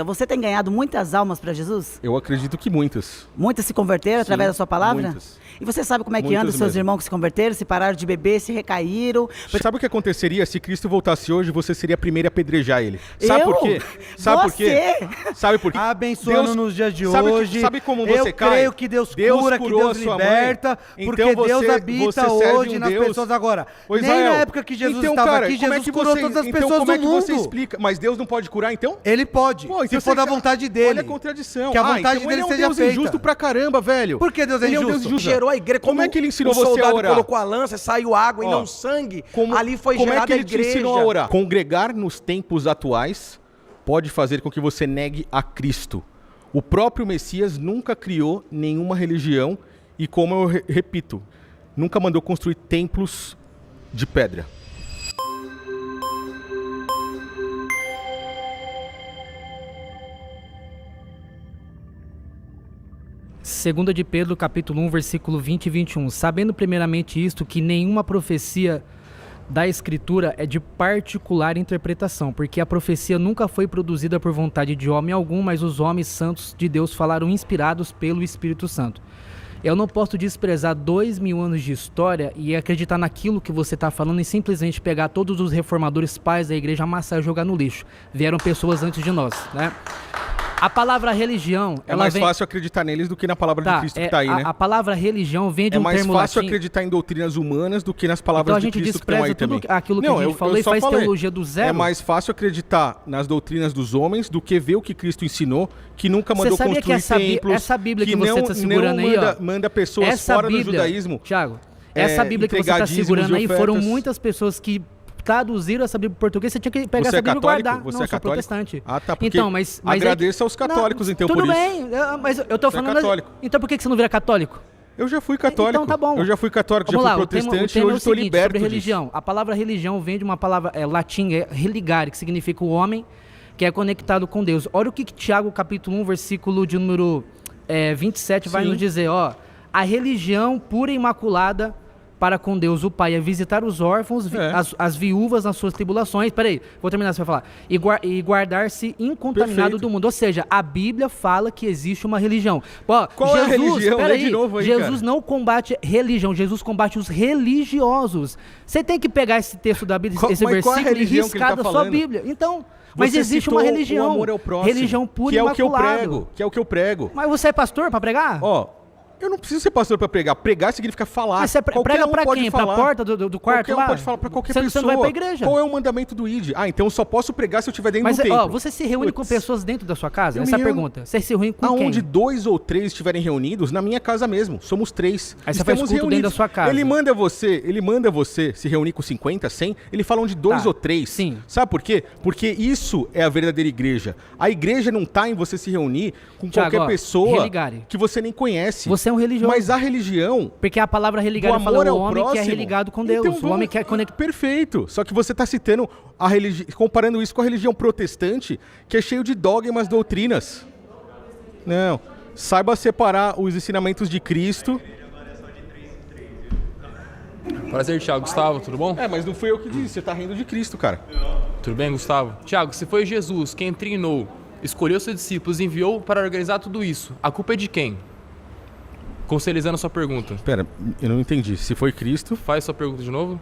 Você tem ganhado muitas almas para Jesus? Eu acredito que muitas. Muitas se converteram através da sua palavra? Muitas. E você sabe como é que anda os seus irmãos que se converteram, se pararam de beber, se recaíram? Sabe o que aconteceria se Cristo voltasse hoje, você seria a primeira a apedrejar ele? Sabe por quê? Sabe por quê? Sabe por quê? Abençoando nos dias de hoje. Sabe como você cai? Eu creio que Deus cura, que Deus liberta, porque Deus habita hoje nas pessoas agora. Nem na época que Jesus estava aqui, Jesus curou todas as pessoas do mundo. Como é que você explica? Mas Deus não pode curar, então? Ele pode, se for da vontade dele. Olha a contradição. Que a vontade dele seja feita. Ele é um Deus injusto pra caramba, velho. Por que Deus é injusto? Gerou a igreja. Como é que ele ensinou você a orar? Colocou a lança, saiu água e não sangue. Ali foi gerada a igreja. Como é que ele te ensinou a orar? Congregar nos tempos atuais pode fazer com que você negue a Cristo. O próprio Messias nunca criou nenhuma religião e, como eu repito, nunca mandou construir templos de pedra. Segunda de Pedro, capítulo 1, versículo 20 e 21. Sabendo primeiramente isto, que nenhuma profecia da Escritura é de particular interpretação, porque a profecia nunca foi produzida por vontade de homem algum, mas os homens santos de Deus falaram inspirados pelo Espírito Santo. Eu não posso desprezar 2000 anos de história e acreditar naquilo que você está falando e simplesmente pegar todos os reformadores pais da igreja, amassar e jogar no lixo. Vieram pessoas antes de nós, né? A palavra religião... É mais fácil acreditar neles do que na palavra de Cristo que está aí, né? A palavra religião vem de um termo latim... É mais fácil acreditar em doutrinas humanas do que nas palavras de Cristo que estão aí também. Então a gente despreza tudo aquilo que a gente falou e faz teologia do zero. É mais fácil acreditar nas doutrinas dos homens do que ver o que Cristo ensinou, que nunca mandou construir templos... Essa Bíblia que você está segurando aí, ó... manda pessoas fora do judaísmo... Thiago, essa Bíblia que você está segurando aí, foram muitas pessoas que... traduziram essa Bíblia em português, você tinha que pegar essa Bíblia e guardar. Você não, é católico? Protestante. Ah, tá, porque então, mas agradeça aos católicos, então, tudo por isso. Tudo bem, mas eu tô falando... católico. Então por que você não vira católico? Eu já fui católico. Então tá bom. Eu já fui católico, Vamos já lá, fui protestante e hoje estou liberto sobre religião. disso. A palavra religião vem de uma palavra latim, religare, que significa o homem que é conectado com Deus. Olha o que Tiago, capítulo 1, versículo de número 27, vai nos dizer, ó. A religião pura e imaculada para com Deus o Pai é visitar os órfãos, as viúvas nas suas tribulações. Peraí, vou terminar, você vai falar. E guardar-se incontaminado do mundo. Ou seja, a Bíblia fala que existe uma religião. Pô, qual é a religião? Peraí, de novo aí, Jesus não combate religião, Jesus combate os religiosos. Você tem que pegar esse texto da Bíblia, esse versículo e riscar da sua Bíblia. Então... Mas existe uma religião. O amor ao próximo, religião pura e imaculada. Que é o que eu prego. Mas você é pastor para pregar? Eu não preciso ser pastor para pregar. Pregar significa falar. Mas você prega para quem? Para a porta do quarto qualquer lá? Um pode falar para qualquer pessoa. Você não vai para a igreja. Qual é o mandamento do ID? Então eu só posso pregar se eu estiver dentro do templo. Mas você se reúne com pessoas dentro da sua casa? Essa é a pergunta. Você se reúne com quem? Aonde 2 ou 3 estiverem reunidos, na minha casa mesmo. Somos 3. Aí você faz culto dentro da sua casa. Ele manda você se reunir com 50, 100. Ele fala onde 2 ou 3. Sim. Sabe por quê? Porque isso é a verdadeira igreja. A igreja não está em você se reunir com qualquer pessoa que você nem conhece. Você é um religioso. Mas a religião... Porque a palavra religar fala o homem que é religado com Deus. Então, o homem que é conectado... Perfeito. Só que você está citando a religião, comparando isso com a religião protestante, que é cheio de dogmas, doutrinas. Não. Saiba separar os ensinamentos de Cristo. Prazer, Thiago. Gustavo, tudo bom? Mas não fui eu que disse. Você está rindo de Cristo, cara. Tudo bem, Gustavo? Thiago, se foi Jesus quem treinou, escolheu seus discípulos e enviou para organizar tudo isso, a culpa é de quem? Conselhizando a sua pergunta. Pera, eu não entendi. Se foi Cristo... Faz sua pergunta de novo.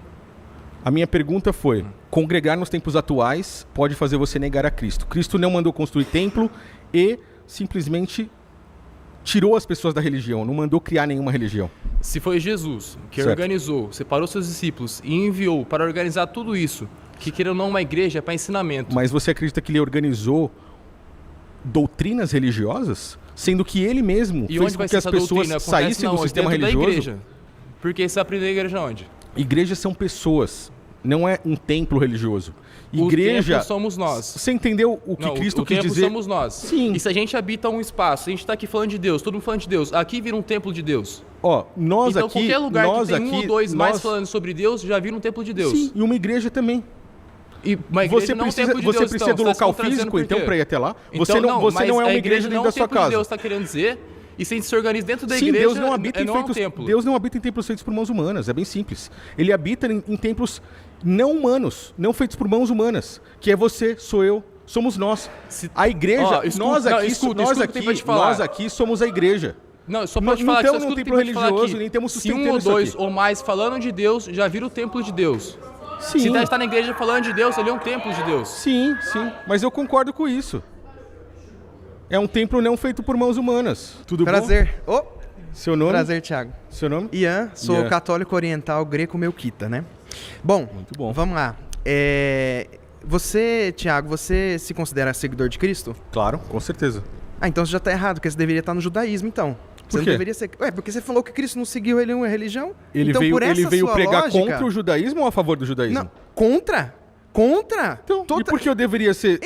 A minha pergunta foi, congregar nos tempos atuais pode fazer você negar a Cristo. Cristo não mandou construir templo e simplesmente tirou as pessoas da religião, não mandou criar nenhuma religião. Se foi Jesus que organizou, separou seus discípulos e enviou para organizar tudo isso, que querendo ou não uma igreja é para ensinamento. Mas você acredita que ele organizou doutrinas religiosas? Sendo que ele mesmo fez com que as pessoas saíssem do sistema religioso? Da igreja. Porque você aprendeu a igreja onde? Igrejas são pessoas, não é um templo religioso. Igreja... O templo somos nós. Você entendeu o que Cristo quis dizer? O templo somos nós. Sim. E se a gente habita um espaço, a gente está aqui falando de Deus, todo mundo falando de Deus, aqui vira um templo de Deus. Nós então, aqui... qualquer lugar nós que tem aqui, um ou dois mais falando sobre Deus, já vira um templo de Deus. Sim, e uma igreja também. E uma igreja não é um templo de Deus, você precisa do local físico, então, para ir até lá? Você não é uma igreja dentro da sua casa. Deus está querendo dizer, e se a gente se organiza dentro da igreja, Deus não habita não é um templo. Deus não habita em templos feitos por mãos humanas, é bem simples. Ele habita em templos não humanos, não feitos por mãos humanas, que é você, sou eu, somos nós. A igreja, nós aqui somos a igreja. Não, só pode falar que não tem templo religioso, nem temos sustentando isso aqui. Se um ou dois ou mais falando de Deus, já vira o templo de Deus. Sim. Se está na igreja falando de Deus, ele é um templo de Deus. Sim, mas eu concordo com isso. É um templo não feito por mãos humanas. Tudo Prazer. bom? Prazer. Seu nome? Prazer, Thiago. Seu nome? Ian, sou católico oriental greco-melquita, né? Bom, muito bom. Vamos lá. Você, Thiago, você se considera seguidor de Cristo? Claro, com certeza. Então você já está errado, porque você deveria estar no judaísmo, então. Você Por quê? Não deveria ser... porque você falou que Cristo não seguiu uma religião. Ele então, veio pregar contra o judaísmo ou a favor do judaísmo? Não, contra. Então, e por que eu deveria ser,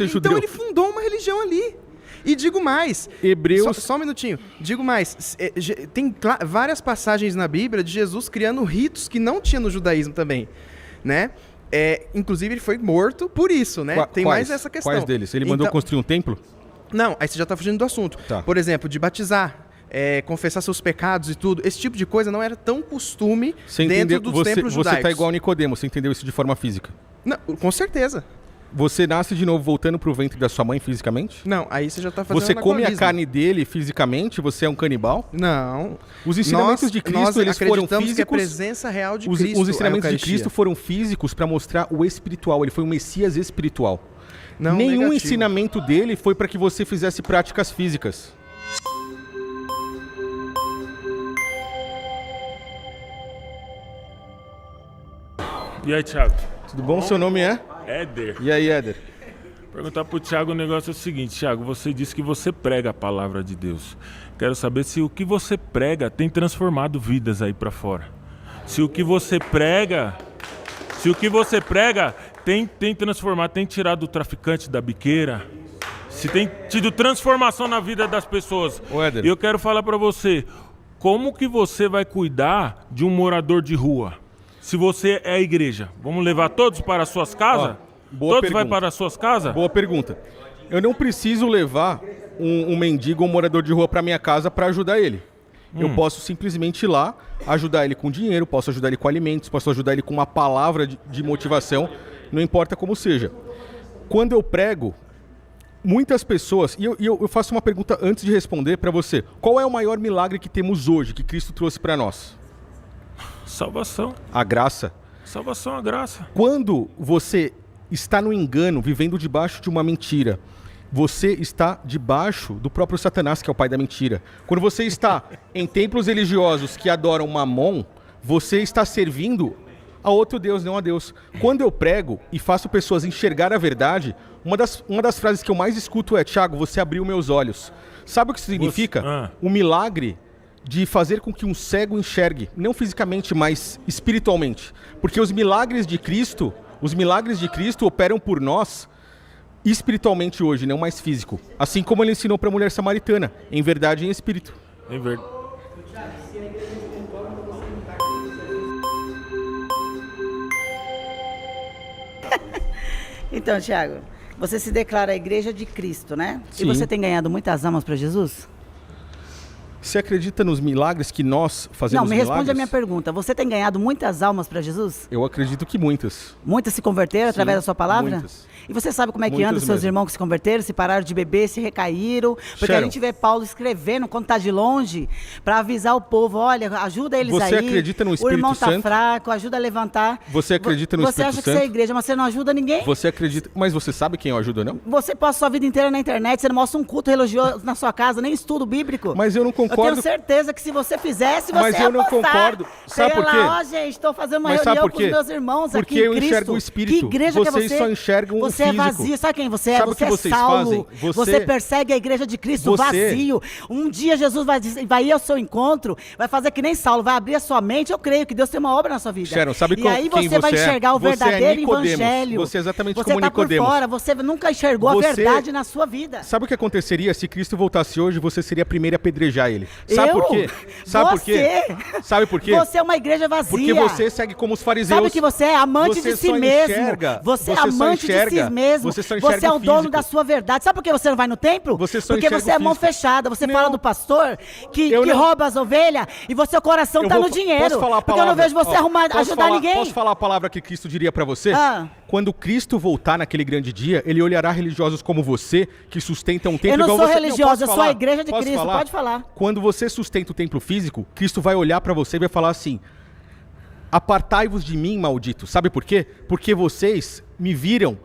judeu? Então ele fundou uma religião ali. E digo mais, Hebreus... Só um minutinho. Digo mais, tem várias passagens na Bíblia de Jesus criando ritos que não tinha no judaísmo também, né? Inclusive ele foi morto por isso, né? Tem mais essa questão. Quais deles? Ele mandou construir um templo? Não, aí você já está fugindo do assunto. Tá. Por exemplo, de batizar, confessar seus pecados e tudo. Esse tipo de coisa não era tão costume dentro dos templos judaicos. Você está igual Nicodemo, você entendeu isso de forma física? Não, com certeza. Você nasce de novo voltando pro ventre da sua mãe fisicamente? Não, aí você já está fazendo Você come a carne dele fisicamente? Você é um canibal? Não. Os ensinamentos de Cristo, eles foram físicos. Que a presença real de Cristo. Os ensinamentos de Cristo foram físicos para mostrar o espiritual. Ele foi um Messias espiritual. Não, nenhum ensinamento dele foi para que você fizesse práticas físicas. E aí, Thiago? Tudo bom? Seu nome é? Éder. E aí, Éder? Perguntar pro Thiago, o negócio é o seguinte, Thiago, você disse que você prega a palavra de Deus. Quero saber se o que você prega tem transformado vidas aí pra fora. Se o que você prega tem transformado, tem tirado o traficante da biqueira, se tem tido transformação na vida das pessoas. Ô, Éder. E eu quero falar pra você, como que você vai cuidar de um morador de rua? Se você é a igreja, vamos levar todos para as suas casas? Todos vão para as suas casas? Boa pergunta. Eu não preciso levar um mendigo ou um morador de rua para minha casa para ajudar ele. Eu posso simplesmente ir lá, ajudar ele com dinheiro, posso ajudar ele com alimentos, posso ajudar ele com uma palavra de motivação, não importa como seja. Quando eu prego, muitas pessoas... E eu faço uma pergunta antes de responder para você. Qual é o maior milagre que temos hoje, que Cristo trouxe para nós? Salvação. A graça. Salvação, a graça. Quando você está no engano, vivendo debaixo de uma mentira, você está debaixo do próprio Satanás, que é o pai da mentira. Quando você está em templos religiosos que adoram Mamon, você está servindo a outro Deus, não a Deus. Quando eu prego e faço pessoas enxergar a verdade, uma das frases que eu mais escuto é: Thiago, você abriu meus olhos. Sabe o que isso significa? O milagre de fazer com que um cego enxergue, não fisicamente, mas espiritualmente. Porque os milagres de Cristo operam por nós espiritualmente hoje, não mais físico. Assim como ele ensinou para a mulher samaritana, em verdade e em espírito. Em verdade. Então, Thiago, você se declara a igreja de Cristo, né? Sim. E você tem ganhado muitas almas para Jesus? Você acredita nos milagres que nós fazemos? Não, me responde a minha pergunta. Você tem ganhado muitas almas para Jesus? Eu acredito que muitas. Muitas se converteram através da sua palavra? Muitas. E você sabe como é que anda os seus irmãos que se converteram, se pararam de beber, se recaíram? Porque a gente vê Paulo escrevendo quando está de longe, para avisar o povo: olha, ajuda eles aí. Você acredita no Espírito Santo? O irmão Santo? tá fraco, ajuda a levantar. Você acredita no Espírito Santo? Você acha que você é igreja, mas você não ajuda ninguém? Você acredita... Mas você sabe quem eu ajudo ou não? Você passa sua vida inteira na internet, você não mostra um culto religioso na sua casa, nem estudo bíblico. Mas eu não concordo. Eu tenho certeza que se você fizesse, você mas eu não concordo. Sabe por quê? Ó, gente, estou fazendo uma reunião com os meus irmãos aqui em Cristo. Porque eu enxergo o Espírito. Que igreja que é você? Vocês só enxergam o físico. Você é vazio. Sabe quem você é? Sabe você o que é vocês Saulo. fazem? Você persegue a igreja de Cristo vazio. Um dia Jesus vai ir ao seu encontro, vai fazer que nem Saulo, vai abrir a sua mente. Eu creio que Deus tem uma obra na sua vida. Sharon, sabe e aí você vai enxergar o verdadeiro evangelho. Você é exatamente você como Nicodemos. Por fora, você nunca enxergou a verdade na sua vida. Sabe o que aconteceria se Cristo voltasse hoje? Você seria a primeira a apedrejar ele. Sabe por quê? Sabe por quê? Sabe por quê? Você é uma igreja vazia. Porque você segue como os fariseus. Sabe que você é amante de si mesmo. Você é amante de si mesmo. Você é o dono da sua verdade. Sabe por que você não vai no templo? Porque você é mão fechada. Você fala do pastor que rouba as ovelhas e o seu coração tá no dinheiro. Posso falar a palavra? Porque eu não vejo você ajudar ninguém. Posso falar a palavra que Cristo diria pra você? Quando Cristo voltar naquele grande dia, ele olhará religiosos como você, que sustentam um templo. Eu não sou religiosa, eu sou a igreja de Cristo, pode falar. Quando você sustenta o templo físico, Cristo vai olhar para você e vai falar assim: apartai-vos de mim, maldito. Sabe por quê? Porque vocês me viram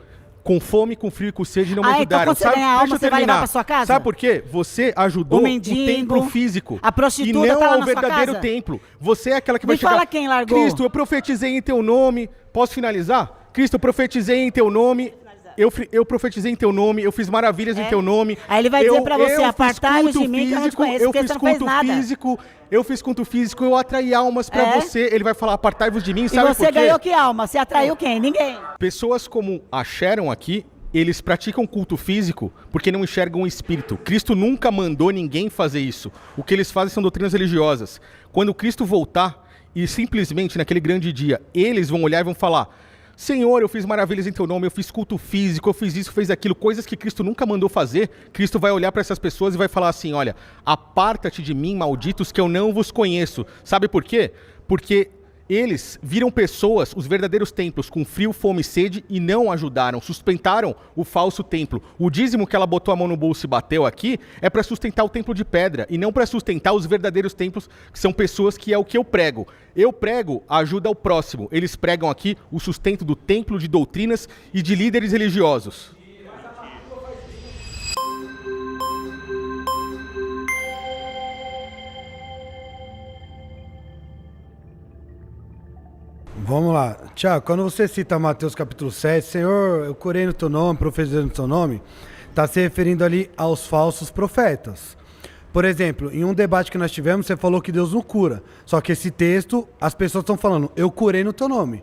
com fome, com frio e com sede e não me ajudaram. Então quando você ganhar alma, você vai levar pra sua casa? Sabe por quê? Você ajudou o templo físico. A prostituta e não tá lá ao na sua verdadeiro casa? templo. Você é aquela que vai Me chegar... fala quem largou. Cristo, eu profetizei em teu nome. Posso finalizar? Cristo, eu profetizei em teu nome. Eu profetizei em teu nome, eu fiz maravilhas em teu nome. Aí ele vai dizer pra você, apartai-vos de mim que eu não te conheço, porque você não fez nada. Eu fiz culto físico, eu atraí almas pra você. Ele vai falar, apartai-vos de mim, sabe por quê? E você ganhou que alma? Você atraiu quem? Ninguém. Pessoas como a Sharon aqui, eles praticam culto físico porque não enxergam o espírito. Cristo nunca mandou ninguém fazer isso. O que eles fazem são doutrinas religiosas. Quando Cristo voltar, e simplesmente naquele grande dia, eles vão olhar e vão falar: Senhor, eu fiz maravilhas em teu nome, eu fiz culto físico, eu fiz isso, fiz aquilo, coisas que Cristo nunca mandou fazer. Cristo vai olhar para essas pessoas e vai falar assim: olha, aparta-te de mim, malditos, que eu não vos conheço. Sabe por quê? Porque eles viram pessoas, os verdadeiros templos, com frio, fome e sede e não ajudaram, sustentaram o falso templo. O dízimo que ela botou a mão no bolso e bateu aqui é para sustentar o templo de pedra e não para sustentar os verdadeiros templos, que são pessoas que é o que eu prego. Eu prego a ajuda ao próximo. Eles pregam aqui o sustento do templo, de doutrinas e de líderes religiosos. Vamos lá. Tiago, quando você cita Mateus capítulo 7, Senhor, eu curei no teu nome, profetizei no teu nome, está se referindo ali aos falsos profetas. Por exemplo, em um debate que nós tivemos, você falou que Deus não cura. Só que esse texto, as pessoas estão falando, eu curei no teu nome.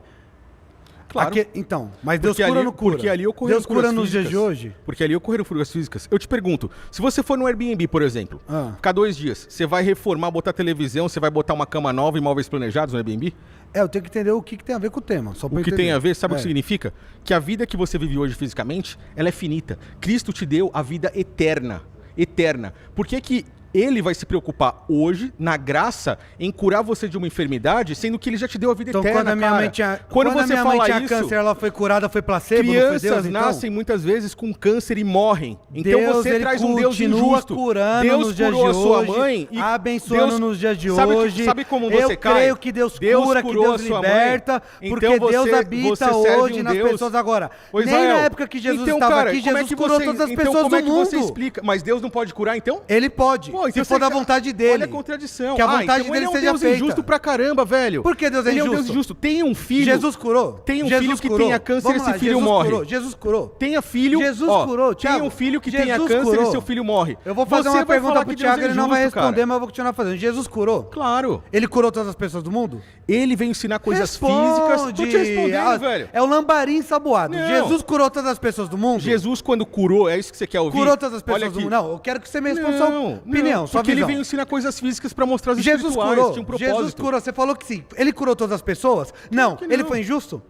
Claro. Aqui, então, mas Deus cura ou não cura? Porque ali ocorreram Deus cura nos dias de hoje? Porque ali ocorreram fugas físicas. Eu te pergunto, se você for no Airbnb, por exemplo, ficar 2 dias, você vai reformar, botar televisão, você vai botar uma cama nova e móveis planejados no Airbnb? Eu tenho que entender o que tem a ver com o tema. Só o que tem a ver, sabe o que significa? Que a vida que você vive hoje fisicamente, ela é finita. Cristo te deu a vida eterna. Eterna. Por que que ele vai se preocupar hoje, na graça, em curar você de uma enfermidade, sendo que ele já te deu a vida eterna, quando a minha mãe tinha, quando você minha fala mãe tinha isso, câncer, ela foi curada, foi placebo, crianças não foi Deus, então? nascem muitas vezes com câncer e morrem. Então Deus, você traz um Deus injusto. Curando Deus nos dias curou a de sua hoje, mãe e abençoando Deus, nos dias de hoje. Sabe como você cai? Eu creio que Deus cura, que Deus liberta, porque então Deus habita hoje nas pessoas agora. Nem na época que Jesus estava aqui, Jesus curou todas as pessoas do mundo. Como é que você explica? Mas Deus não pode curar, então? Ele pode, se for da vontade dele. Olha a contradição. Que a vontade dele então seja feita. Ele é um Deus injusto pra caramba, velho. Por que Deus é injusto? Ele é um Deus injusto. Tem um filho. Jesus curou. Tem um filho que tenha câncer e esse filho morre. Jesus curou. Tenha filho. Jesus curou, Thiago. Tem um filho que tenha câncer e seu filho morre. Eu vou fazer uma pergunta pro Thiago, ele não vai responder, mas eu vou continuar fazendo. Jesus curou? Claro. Ele curou todas as pessoas do mundo? Ele veio ensinar coisas físicas. Tô te respondendo, velho. É o lambarim ensaboado. Jesus curou todas as pessoas do mundo? Jesus, quando curou, é isso que você quer ouvir? Curou todas as pessoas do mundo? Não, eu quero que você me responda sua opinião, sua visão. Porque ele veio ensinar coisas físicas pra mostrar as Jesus curou. Tinha um propósito. Jesus curou. Você falou que sim. Ele curou todas as pessoas? Não. Ele foi injusto?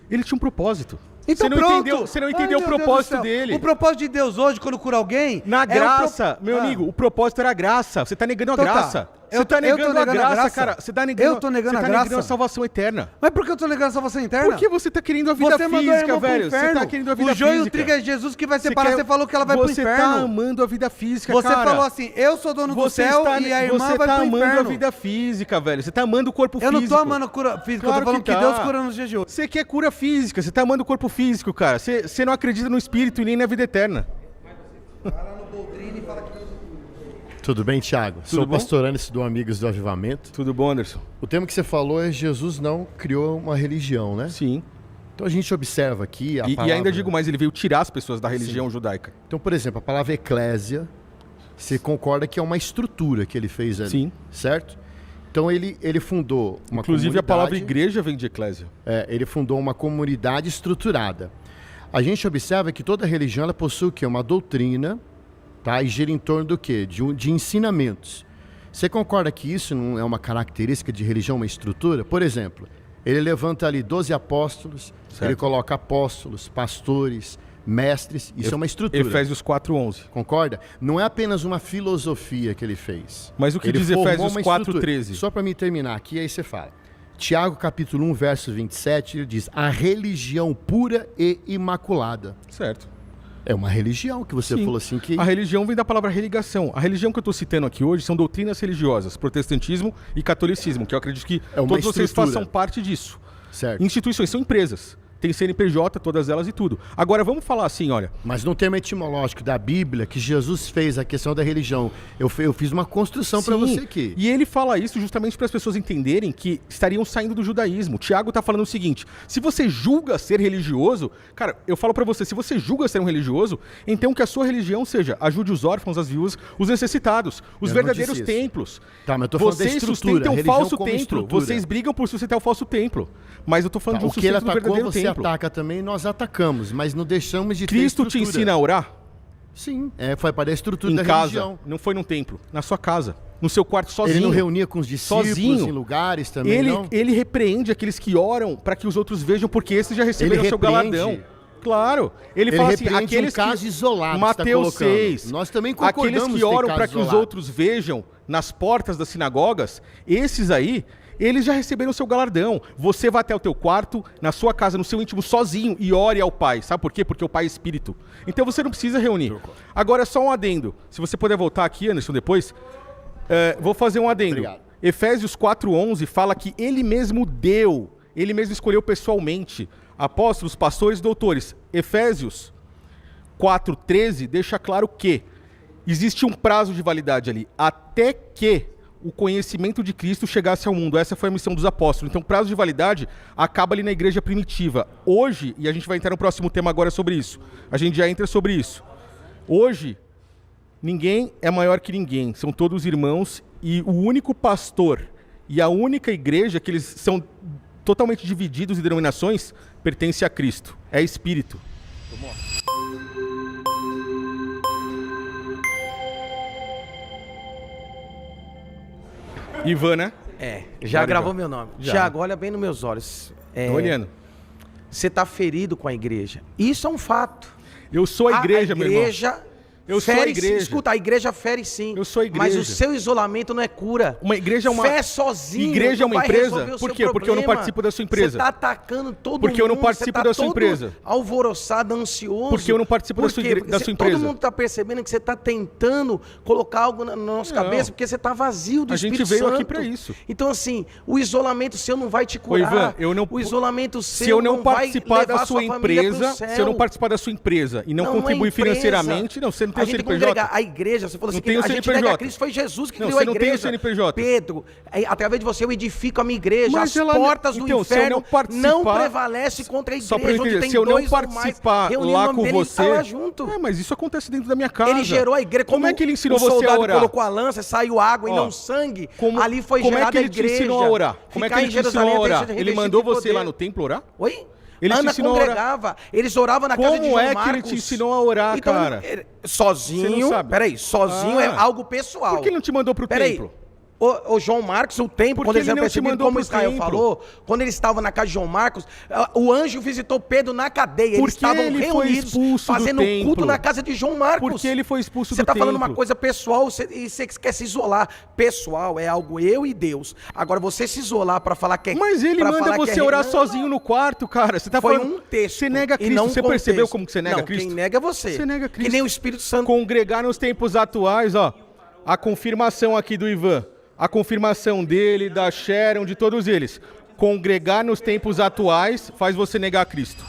Ele tinha um propósito. Então você não entendeu o propósito dele. O propósito de Deus hoje, quando cura alguém... Na graça, meu amigo, o propósito era a graça. Você tá negando a graça. Você tá negando a graça, cara. Você tá negando, eu tô negando a graça. Negando a salvação eterna. Mas por que eu tô negando a salvação eterna? Porque você tá querendo a vida física, velho. Você tá querendo a vida física. O joio e o trigo é Jesus que vai separar. Você falou que ela vai pro inferno. Você tá amando a vida física, cara. Você falou assim, eu sou dono do céu e a irmã vai pro inferno. Você tá amando a vida física, velho. Você tá amando o corpo físico. Eu não tô amando a cura física, eu tô falando que Deus cura nos dias de hoje. Você quer cura física, você tá amando o corpo físico, cara. Você não acredita no espírito e nem na vida eterna. Tudo bem, Thiago? Sou o pastor Anderson do Amigos do Avivamento. Tudo bom, Anderson? O tema que você falou é Jesus não criou uma religião, né? Sim. Então a gente observa aqui a palavra... E ainda digo mais, ele veio tirar as pessoas da religião judaica. Então, por exemplo, a palavra eclésia, você concorda que é uma estrutura que ele fez ali, sim, certo? Então ele fundou uma Inclusive comunidade... a palavra igreja vem de eclésia. Ele fundou uma comunidade estruturada. A gente observa que toda religião ela possui o quê? Uma doutrina, tá? E gira em torno do quê? De ensinamentos. Você concorda que isso não é uma característica de religião, uma estrutura? Por exemplo, ele levanta ali 12 apóstolos, certo. Ele coloca apóstolos, pastores, mestres, isso é uma estrutura. Efésios 4:11. Concorda? Não é apenas uma filosofia que ele fez. Mas o que diz Efésios 4:13? Só para me terminar aqui, aí você fala. Tiago capítulo 1, verso 27, ele diz, a religião pura e imaculada. Certo. É uma religião que você falou assim que... A religião vem da palavra religação. A religião que eu estou citando aqui hoje são doutrinas religiosas, protestantismo e catolicismo, que eu acredito que todos vocês façam parte disso. Certo. Instituições são empresas. Tem CNPJ, todas elas e tudo. Agora, vamos falar assim, olha... Mas no termo etimológico da Bíblia, que Jesus fez a questão da religião, eu fiz uma construção para você aqui. E ele fala isso justamente para as pessoas entenderem que estariam saindo do judaísmo. Tiago está falando o seguinte, se você julga ser religioso... Cara, eu falo para você, se você julga ser um religioso, então que a sua religião seja ajude os órfãos, as viúvas, os necessitados, os verdadeiros templos. Tá, mas eu tô falando vocês da estrutura, sustentam o falso templo. Estrutura. Vocês brigam por sustentar o falso templo. Mas eu tô falando de um sustento do verdadeiro templo. Você ataca também, nós atacamos, mas não deixamos de ter Cristo te ensina a orar? Sim, foi para a estrutura da casa, religião. Não foi num templo, na sua casa, no seu quarto sozinho. Ele não reunia com os discípulos sozinho. Em lugares também, não? Ele repreende aqueles que oram para que os outros vejam, porque esses já receberam o seu galardão. Claro. Ele fala assim, aqueles caso isolado Mateus tá 6. Nós também concordamos. Aqueles que oram para que os outros vejam nas portas das sinagogas, esses aí, eles já receberam o seu galardão. Você vai até o teu quarto, na sua casa, no seu íntimo, sozinho, e ore ao Pai. Sabe por quê? Porque o Pai é Espírito. Então você não precisa reunir. Agora, só um adendo. Se você puder voltar aqui, Anderson, depois, vou fazer um adendo. Obrigado. Efésios 4:11 fala que ele mesmo deu, ele mesmo escolheu pessoalmente, apóstolos, pastores e doutores. Efésios 4:13 deixa claro que existe um prazo de validade ali, até que o conhecimento de Cristo chegasse ao mundo. Essa foi a missão dos apóstolos. Então, o prazo de validade acaba ali na igreja primitiva. Hoje, e a gente vai entrar no próximo tema agora sobre isso, a gente já entra sobre isso. Hoje, ninguém é maior que ninguém, são todos irmãos, e o único pastor e a única igreja que eles são totalmente divididos em denominações pertence a Cristo, é Espírito. Ivan, né? Já gravou meu nome. Tiago, olha bem nos meus olhos. Tô olhando. Você tá ferido com a igreja. Isso é um fato. Eu sou a igreja, meu irmão. Eu sou a igreja. Escuta, a igreja fere sim. Eu sou a igreja. Mas o seu isolamento não é cura. Uma igreja é uma... Fé sozinho. Igreja é uma empresa? Por quê? Porque eu não participo da sua empresa. Você tá atacando todo mundo. Porque eu não participo da sua empresa. Alvoroçado, ansioso. Porque eu não participo da sua empresa. Todo mundo tá percebendo que você tá tentando colocar algo na nossa cabeça, porque você tá vazio do Espírito Santo. A gente veio aqui pra isso. Então, assim, o isolamento seu não vai te curar. Ô, Ivan, o isolamento seu se eu não vai participar levar da sua empresa, se eu não participar da sua empresa e não contribuir financeiramente, não, você não tem o CNPJ. A igreja, você falou assim, a gente nega a Cristo, foi Jesus que criou a igreja. Você não tem o CNPJ. Pedro, através de você eu edifico a minha igreja, mas as portas do inferno não prevalecem contra a igreja, onde tem se eu não dois participar ou mais, lá com você, junto. Mas isso acontece dentro da minha casa. Ele gerou a igreja, como é que ele ensinou você a orar? O soldado colocou a lança, saiu água e não sangue, ali foi gerada a igreja. Como é que ele te ensinou a orar? Como é que ele te ensinou a orar? Ele mandou você lá no templo orar? Oi? Ele Ana congregava, eles oravam na casa de João Marcos. Como é que ele te ensinou a orar, então, cara? Sozinho, peraí, sozinho é algo pessoal. Por que ele não te mandou pro templo? O João Marcos, o templo, quando eles perceberam como Israel falou, quando eles estavam na casa de João Marcos, o anjo visitou Pedro na cadeia. Eles estavam reunidos, fazendo culto na casa de João Marcos. Porque ele foi expulso do templo. Você está falando uma coisa pessoal e você quer se isolar. Pessoal é algo eu e Deus. Agora, você se isolar para falar que é... Mas ele manda você orar sozinho no quarto, cara. Você tá falando... Foi um texto. Você nega Cristo. Você percebeu como que você nega Cristo? Quem nega é você. Você nega Cristo. Que nem o Espírito Santo. Congregar nos tempos atuais, ó. A confirmação aqui do Ivan. A confirmação dele, da Sharon, de todos eles. Congregar nos tempos atuais faz você negar Cristo.